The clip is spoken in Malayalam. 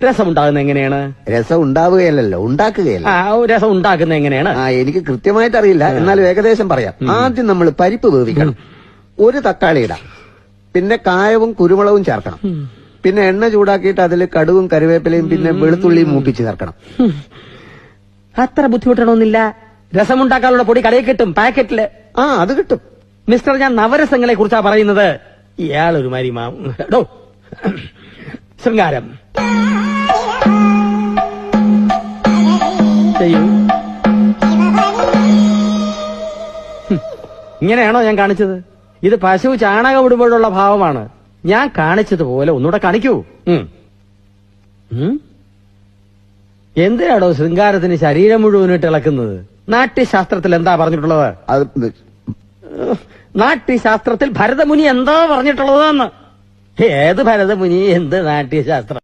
രസം ഉണ്ടാകുന്ന എങ്ങനെയാണ്? രസം ഉണ്ടാവുകയല്ലോ, ഉണ്ടാക്കുകയല്ല. രസം ഉണ്ടാക്കുന്ന എങ്ങനെയാണ്? എനിക്ക് കൃത്യമായിട്ട് അറിയില്ല, എന്നാലും ഏകദേശം പറയാം. ആദ്യം നമ്മൾ പരിപ്പ് വേവിക്കണം, ഒരു തക്കാളി ഇടാം, പിന്നെ കായവും കുരുമുളകും ചേർക്കണം, പിന്നെ എണ്ണ ചൂടാക്കിയിട്ട് അതിൽ കടുവും കറിവേപ്പിലയും പിന്നെ വെളുത്തുള്ളിയും മൂപ്പിച്ച് ചേർക്കണം. അത്ര ബുദ്ധിമുട്ടണമെന്നില്ല. രസമുണ്ടാക്കാനുള്ള പൊടി കടയിൽ കിട്ടും, പാക്കറ്റില്. അത് കിട്ടും. മിസ്റ്റർ, ഞാൻ നവരസങ്ങളെ കുറിച്ചാ പറയുന്നത്. ഇയാളൊരു മാരിമാടോ ശൃംഗാരം ചെയ്യൂ. ഇങ്ങനെയാണോ ഞാൻ കാണിച്ചത്? ഇത് പശു ചാണകം ഇടുമ്പോഴുള്ള ഭാവമാണ്. ഞാൻ കാണിച്ചതുപോലെ ഒന്നുകൂടെ കാണിക്കൂ. എന്തിനാണോ ശൃംഗാരത്തിന് ശരീരം മുഴുവനിട്ട് ഇളക്കുന്നത്? നാട്യശാസ്ത്രത്തിൽ എന്താ പറഞ്ഞിട്ടുള്ളത്? നാട്യശാസ്ത്രത്തിൽ ഭരതമുനി എന്താ പറഞ്ഞിട്ടുള്ളതെന്ന്? ഏത് ഭരതമുനി, എന്ത് നാട്യശാസ്ത്രം?